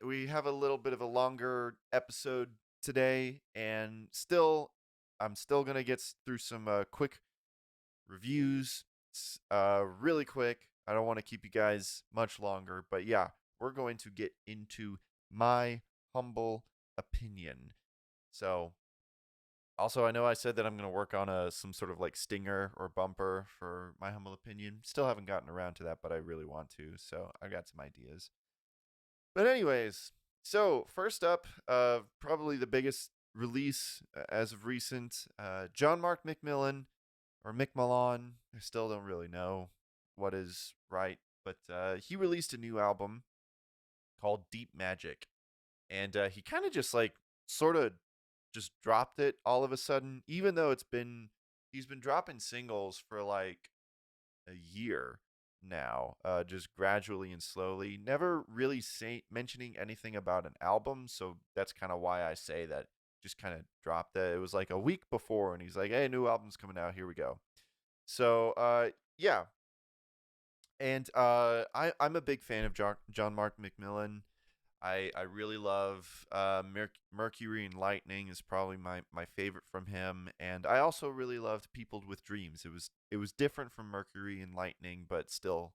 we have a little bit of a longer episode today, and I'm still gonna get through some quick reviews, really quick. I don't want to keep you guys much longer, but yeah, we're going to get into my humble opinion. So, also, I know I said that I'm going to work on some sort of like stinger or bumper for my humble opinion. Still haven't gotten around to that, but I really want to. So, I got some ideas. But anyways, so first up, probably the biggest release as of recent, John Mark McMillan or McMillan. I still don't really know what is right, but he released a new album called Deep Magic, and he kind of just like sort of just dropped it all of a sudden, even though he's been dropping singles for like a year now, just gradually and slowly, never really mentioning anything about an album. So that's kind of why I say that just kind of dropped it. It was like a week before, and he's like, "Hey, new album's coming out. Here we go." So yeah, and I'm a big fan of John Mark McMillan. I really love Mercury and Lightning is probably my favorite from him, and I also really loved Peopled with Dreams. It was different from Mercury and Lightning, but still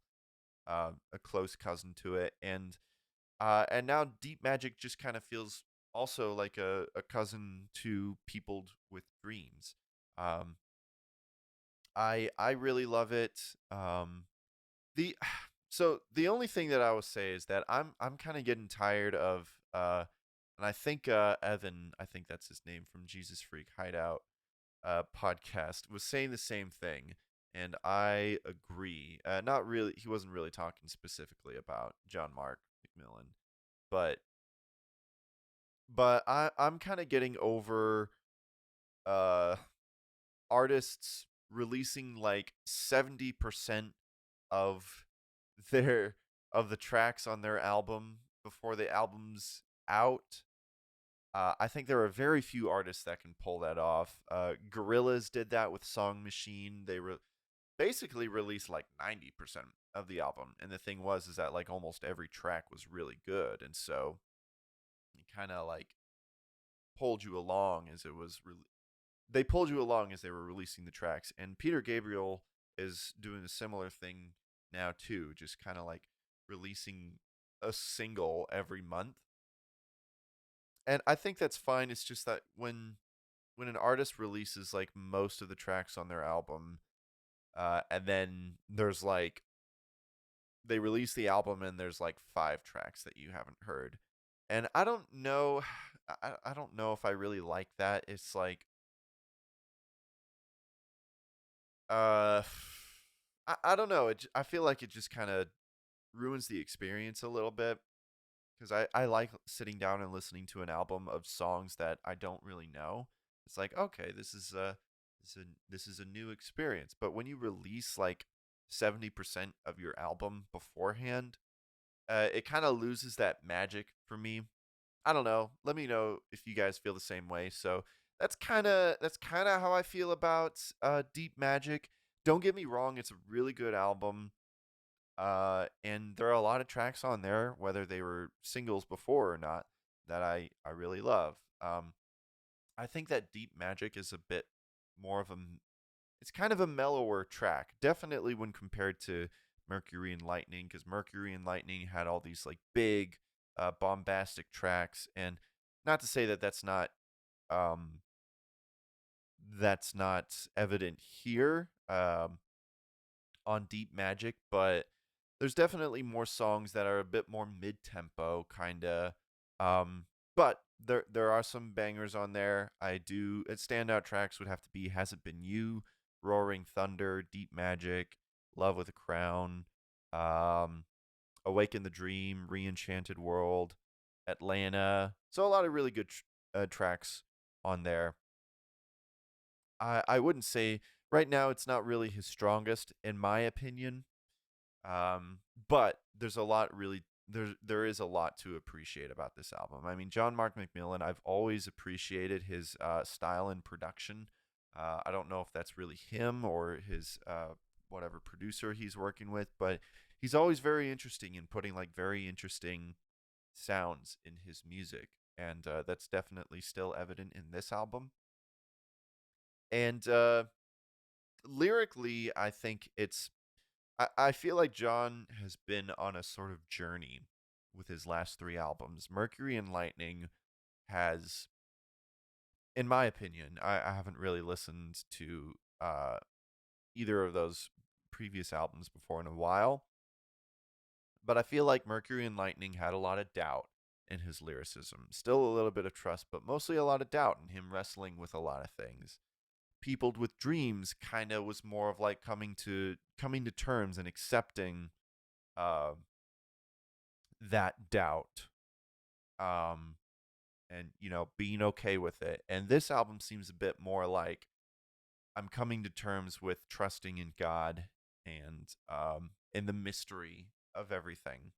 a close cousin to it. And now Deep Magic just kind of feels also like a cousin to Peopled with Dreams. Um, I really love it. The so the only thing that I will say is that I'm kind of getting tired of and I think Evan, I think that's his name from Jesus Freak Hideout podcast, was saying the same thing, and I agree. Not really, he wasn't really talking specifically about John Mark McMillan, but I'm kind of getting over uh artists releasing like 70% of their of the tracks on their album before the album's out. I think there are very few artists that can pull that off. Gorillaz did that with Song Machine. Basically released like 90% of the album, and the thing was is that like almost every track was really good, and so it kind of like pulled you along as it was they pulled you along as they were releasing the tracks. And Peter Gabriel is doing a similar thing now too, just kind of like releasing a single every month. And I think that's fine. It's just that when an artist releases like most of the tracks on their album, and then there's like they release the album and there's like 5 tracks that you haven't heard. And I don't know I don't know if I really like that. It's like uh I don't know. I feel like it just kind of ruins the experience a little bit because I like sitting down and listening to an album of songs that I don't really know. It's like, okay, this is a new experience. But when you release like 70% of your album beforehand, it kind of loses that magic for me. I don't know. Let me know if you guys feel the same way. So that's kind of how I feel about Deep Magic. Don't get me wrong, it's a really good album. And there are a lot of tracks on there, whether they were singles before or not, that I really love. I think that Deep Magic is a bit more of it's kind of a mellower track, definitely when compared to Mercury and Lightning, because Mercury and Lightning had all these like big, bombastic tracks, and not to say that um, that's not evident here. On Deep Magic, but there's definitely more songs that are a bit more mid-tempo kind of. Um, but there are some bangers on there. Standout tracks would have to be Has It Been You, Roaring Thunder, Deep Magic, Love with a Crown, um, Awaken the Dream, Re-Enchanted World, Atlanta. So a lot of really good tracks on there. I wouldn't say right now it's not really his strongest in my opinion. But there is a lot to appreciate about this album. I mean, John Mark McMillan, I've always appreciated his style and production. I don't know if that's really him or his whatever producer he's working with, but he's always very interesting in putting like very interesting sounds in his music, and that's definitely still evident in this album. And lyrically, I think I feel like John has been on a sort of journey with his last three albums. Mercury and Lightning has, in my opinion, I haven't really listened to either of those previous albums before in a while, but I feel like Mercury and Lightning had a lot of doubt in his lyricism. Still a little bit of trust, but mostly a lot of doubt in him wrestling with a lot of things. Peopled with Dreams kind of was more of like coming to terms and accepting uh, that doubt, um, and being okay with it. And this album seems a bit more like I'm coming to terms with trusting in God and in the mystery of everything.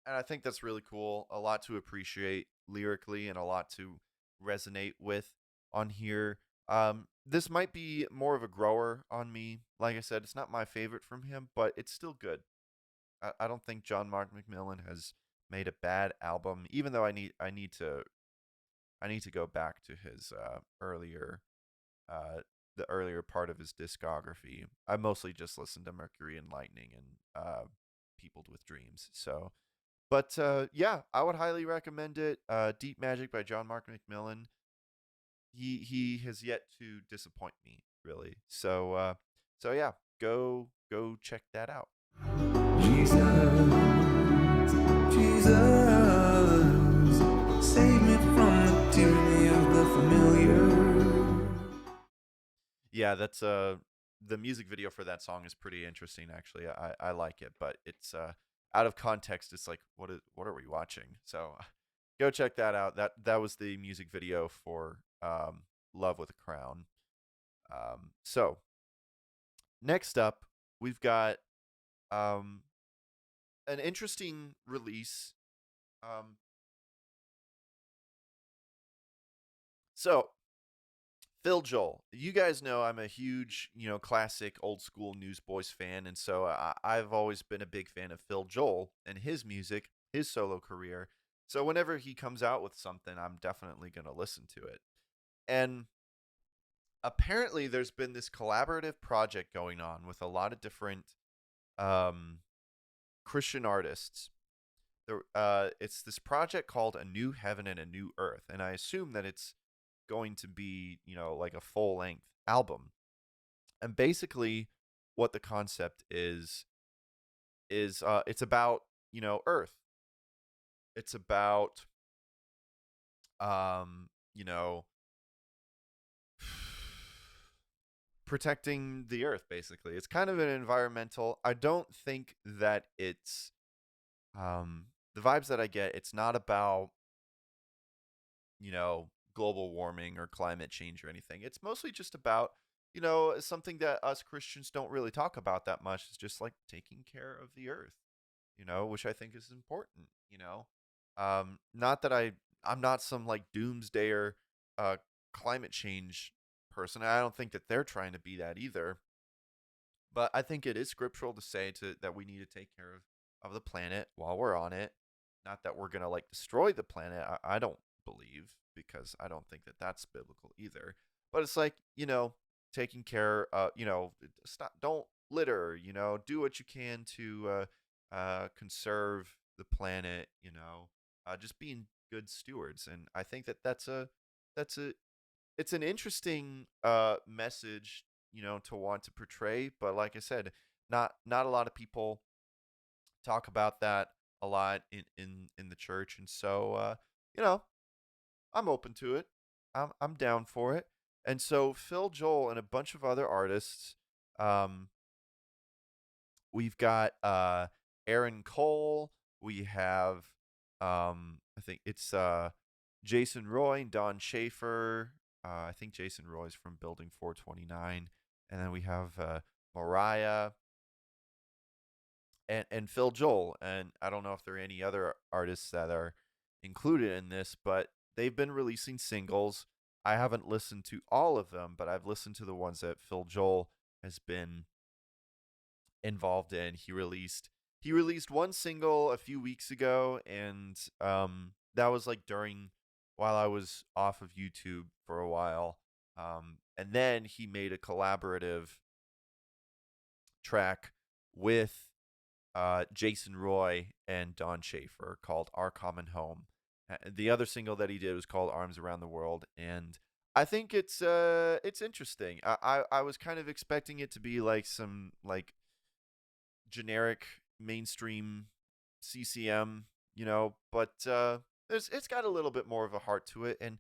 And I think that's really cool. A lot to appreciate lyrically and a lot to resonate with on here. This might be more of a grower on me. Like I said, it's not my favorite from him, but it's still good. I don't think John Mark McMillan has made a bad album, even though I need to go back to his earlier the earlier part of his discography. I mostly just listened to Mercury and Lightning and Peopled with Dreams. So, but yeah, I would highly recommend it. Deep Magic by John Mark McMillan. He has yet to disappoint me, really. So yeah, go check that out. Jesus, Jesus, save me from the tyranny of the familiar. Yeah, that's the music video for that song is pretty interesting, actually. I like it, but it's out of context. It's like, what are we watching? So go check that out. That was the music video for Love with a Crown. So next up, we've got um, an interesting release. So Phil Joel, you guys know I'm a huge, classic old school Newsboys fan, and so I've always been a big fan of Phil Joel and his music, his solo career. So whenever he comes out with something, I'm definitely going to listen to it. And apparently, there's been this collaborative project going on with a lot of different um, Christian artists. It's this project called A New Heaven and a New Earth, and I assume that it's going to be, like a full length album. And basically, what the concept is it's about Earth. It's about um, you know, protecting the Earth. Basically, it's kind of an environmental. I don't think that it's the vibes that I get. It's not about global warming or climate change or anything. It's mostly just about, something that us Christians don't really talk about that much. Is just like taking care of the earth, which I think is important. Not that I'm not some like doomsdayer climate change person. I don't think that they're trying to be that either. But I think it is scriptural to say that we need to take care of the planet while we're on it. Not that we're gonna like destroy the planet. I don't believe, because I don't think that that's biblical either. But it's like, taking care. Stop. Don't litter. Do what you can to conserve the planet. Just being good stewards. And I think that that's a it's an interesting message, to want to portray. But like I said, not a lot of people talk about that a lot in the church, and so you know I'm open to it. I'm down for it. And so Phil Joel and a bunch of other artists. Um, we've got Aaron Cole. We have I think it's Jason Roy and Don Chaffer. I think Jason Roy's from Building 429. And then we have Mariah and Phil Joel. And I don't know if there are any other artists that are included in this, but they've been releasing singles. I haven't listened to all of them, but I've listened to the ones that Phil Joel has been involved in. He released he released one single a few weeks ago, and that was like during while I was off of YouTube for a while. And then he made a collaborative track with Jason Roy and Don Chaffer called "Our Common Home." The other single that he did was called "Arms Around the World," and I think it's interesting. I was kind of expecting it to be like some like generic mainstream CCM, but it's got a little bit more of a heart to it, and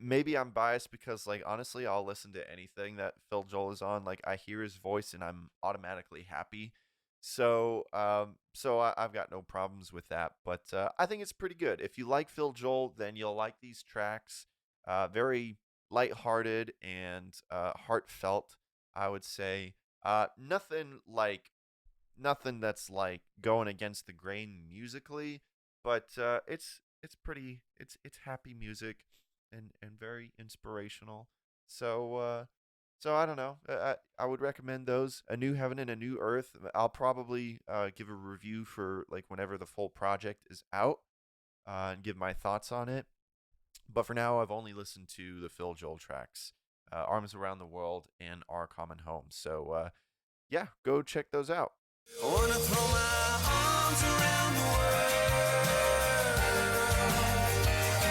maybe I'm biased because like honestly, I'll listen to anything that Phil Joel is on. Like I hear his voice and I'm automatically happy. I've got no problems with that, but I think it's pretty good. If you like Phil Joel, then you'll like these tracks. Very lighthearted and heartfelt, I would say. Nothing like nothing that's like going against the grain musically, but it's happy music and very inspirational. So I don't know. I would recommend those. A New Heaven and a New Earth. I'll probably give a review for like whenever the full project is out and give my thoughts on it. But for now, I've only listened to the Phil Joel tracks, Arms Around the World and Our Common Home. So yeah, go check those out. I wanna throw my arms around the world.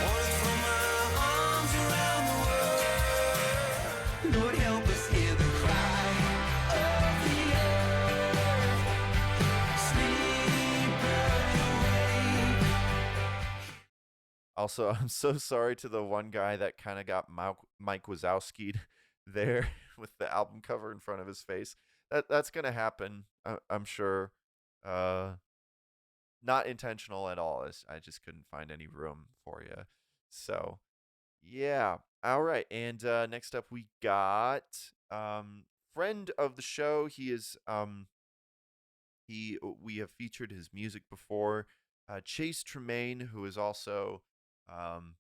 Wanna throw my arms around the world. Lord, help us hear the cry of the earth. Sleep away. Also, I'm so sorry to the one guy that kind of got Mike Wazowski'd there with the album cover in front of his face. That's gonna happen, I'm sure. Uh, Not intentional at all. I just couldn't find any room for you. So yeah. All right. And next up we got friend of the show. He is he we have featured his music before. Chase Tremaine, who is also um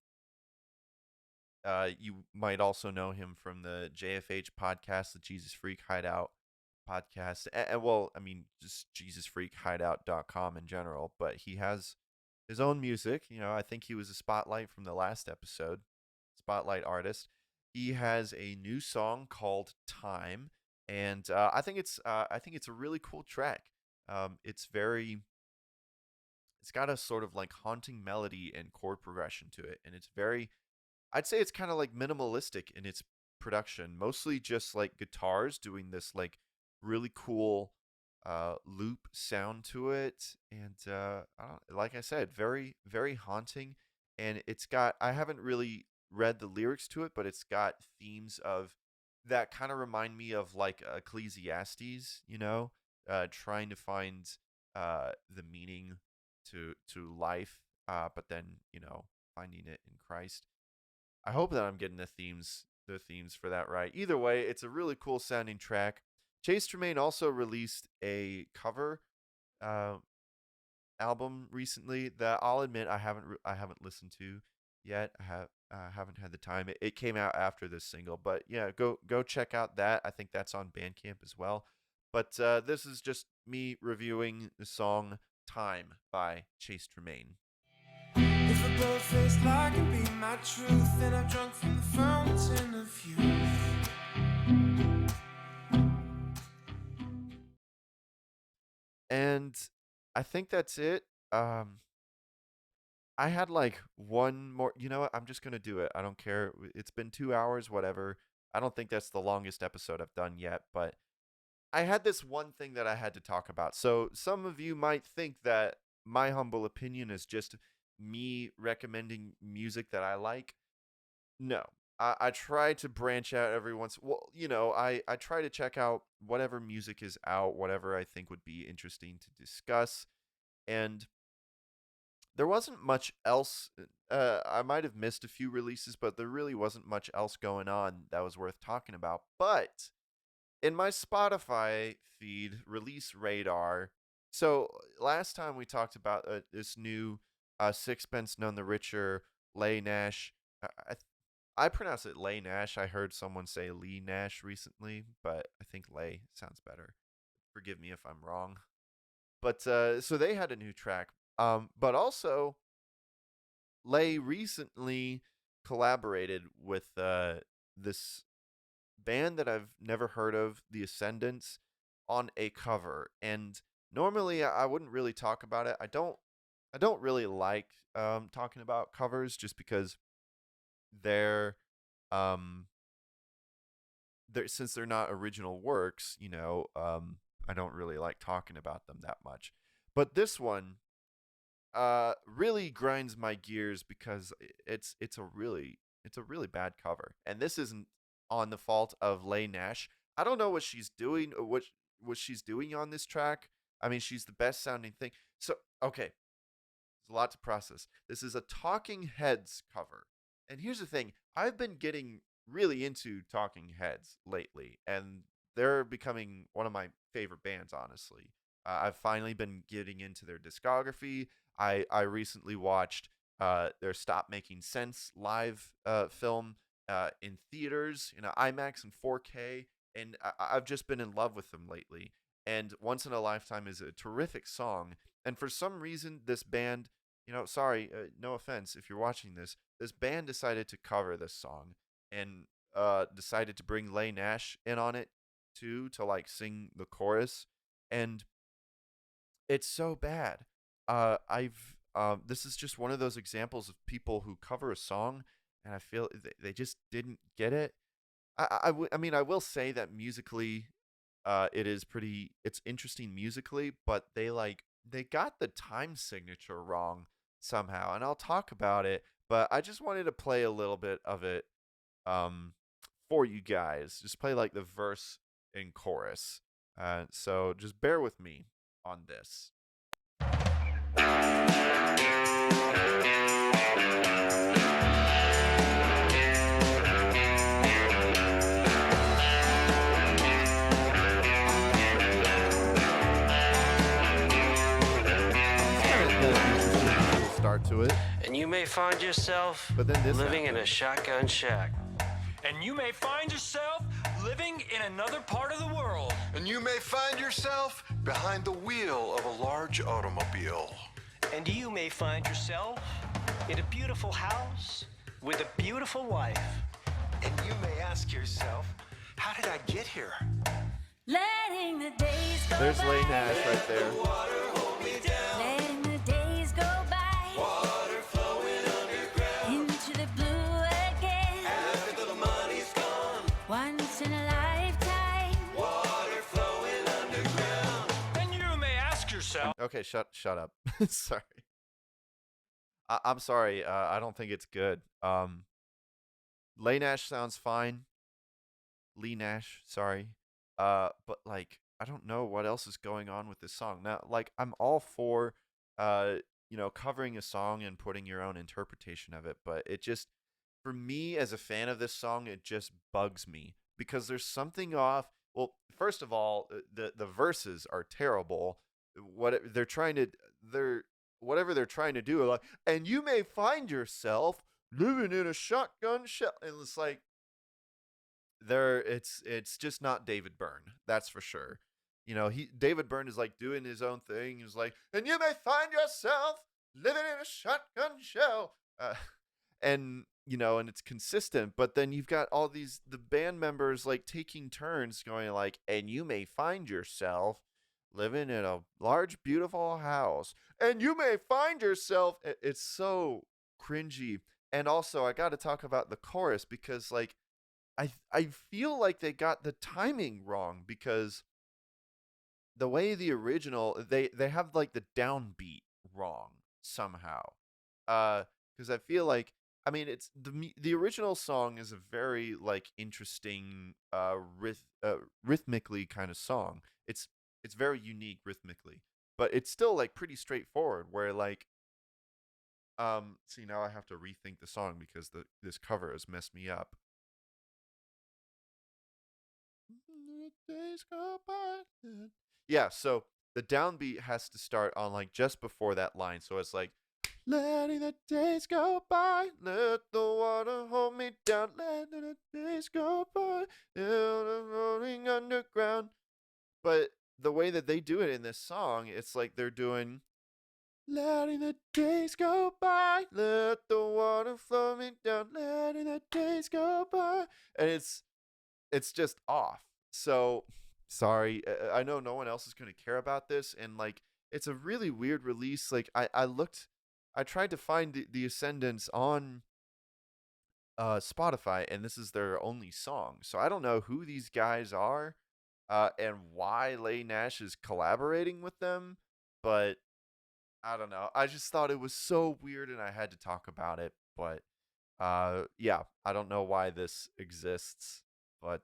you might also know him from the JFH podcast, the Jesus Freak Hideout podcast. And well, I mean, just JesusFreakHideout.com in general, but he has his own music. I think he was a spotlight from the last episode, spotlight artist. He has a new song called Time, and I think it's a really cool track. It's got a sort of like haunting melody and chord progression to it, and it's very I'd say it's kind of like minimalistic in its production, mostly just like guitars doing this like really cool loop sound to it, and like I said, very very haunting. And it's got I haven't really read the lyrics to it, but it's got themes of that kind of remind me of like Ecclesiastes, trying to find the meaning to life, but then finding it in Christ. I hope that I'm getting the themes for that right. Either way, it's a really cool sounding track. Chase Tremaine also released a cover uh, album recently that I'll admit I haven't listened to yet. I haven't had the time. It came out after this single, but yeah, go check out that. I think that's on Bandcamp as well. But this is just me reviewing the song "Time" by Chase Tremaine. If a bird faced lie can be my truth, then I've drunk from the fountain of youth. And I think that's it. Um, I had like one more. You know what? I'm just gonna do it. I don't care. It's been 2 hours, whatever. I don't think that's the longest episode I've done yet, but I had this one thing that I had to talk about. So some of you might think that my humble opinion is just me recommending music that I like. No. I try to branch out every once. Well, I try to check out whatever music is out, whatever I think would be interesting to discuss. And there wasn't much else. I might have missed a few releases, but there really wasn't much else going on that was worth talking about. But in my Spotify feed, release radar. So last time we talked about this new Sixpence None the Richer Leigh Nash. I pronounce it Leigh Nash. I heard someone say Leigh Nash recently, but I think Leigh sounds better. Forgive me if I'm wrong. But so they had a new track. But also Leigh recently collaborated with this band that I've never heard of, the Ascendants, on a cover. And normally I wouldn't really talk about it. I don't really like talking about covers just because they're um since they're not original works, I don't really like talking about them that much. But this one really grinds my gears because it's a really bad cover. And this isn't on the fault of Leigh Nash. I don't know what she's doing or what she's doing on this track. I mean, she's the best sounding thing. So, okay, there's a lot to process. This is a Talking Heads cover. And here's the thing, I've been getting really into Talking Heads lately, and they're becoming one of my favorite bands, honestly. I've finally been getting into their discography. I recently watched their Stop Making Sense live film in theaters, IMAX and 4K, and I've just been in love with them lately. And Once in a Lifetime is a terrific song. And for some reason, this band, sorry, no offense if you're watching this band decided to cover this song and decided to bring Leigh Nash in on it too to like sing the chorus. And it's so bad. I've This is just one of those examples of people who cover a song, and I feel they just didn't get it. I mean, I will say that musically, it's interesting musically, but they got the time signature wrong somehow, and I'll talk about it. But I just wanted to play a little bit of it um, for you guys. Just play like the verse and chorus. So just bear with me on this. Start to it. And you may find yourself But then this living in a happens. shotgun shack. And you may find yourself living in another part of the world. And you may find yourself behind the wheel of a large automobile. And you may find yourself in a beautiful house with a beautiful wife. And you may ask yourself, how did I get here? Letting the days go There's by. Leigh Nash right there. Letting the days go by. Water flowing underground. Into the blue again. After the money's gone. Once in a lifetime. Water flowing underground. And you may ask yourself, Okay, shut up. Sorry. I'm sorry. I don't think it's good. Leigh Nash sounds fine. Leigh Nash, sorry. But like, I don't know what else is going on with this song. Now, like, I'm all for, covering a song and putting your own interpretation of it, but it just, for me as a fan of this song, it just bugs me because there's something off. Well, first of all, the verses are terrible. Whatever they're trying to do, like, and you may find yourself living in a shotgun shell, and it's like, it's just not David Byrne, that's for sure. David Byrne is like doing his own thing. He's like, and you may find yourself living in a shotgun shell, and it's consistent. But then you've got all the band members like taking turns going like, and you may find yourself living in a large beautiful house, and you may find yourself. It's so cringy. And also, I got to talk about the chorus because like, I feel like they got the timing wrong because the way the original they have like the downbeat wrong somehow. Because I feel like, I mean, it's the original song is a very like interesting rhythmically kind of song. It's very unique rhythmically, but it's still like pretty straightforward. Where like, see, now I have to rethink the song because this cover has messed me up. Days go by. Yeah, so the downbeat has to start on like just before that line. So it's like, letting the days go by, let the water hold me down, letting the days go by, rolling underground. But the way that they do it in this song, it's like they're doing, letting the days go by, let the water flow me down, letting the days go by, and it's just off. So sorry, I know no one else is going to care about this, and like it's a really weird release. Like I tried to find the Ascendants on Spotify, and this is their only song. So I don't know who these guys are, and why Leigh Nash is collaborating with them, but I don't know. I just thought it was so weird, and I had to talk about it. But yeah, I don't know why this exists, but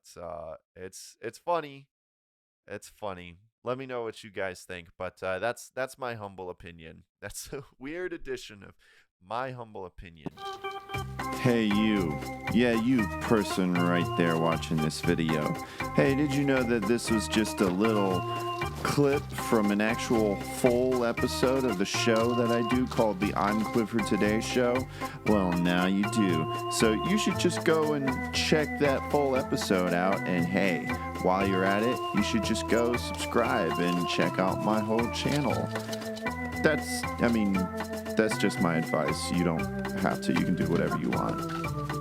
it's funny. It's funny. Let me know what you guys think. But that's my humble opinion. That's a weird edition of my humble opinion. Hey you. Yeah, you person right there watching this video. Hey, did you know that this was just a little clip from an actual full episode of the show that I do called the I'm Clifford Today Show? Well, now you do. So you should just go and check that full episode out, and hey, while you're at it, you should just go subscribe and check out my whole channel. That's just my advice. You don't have to. You can do whatever you want.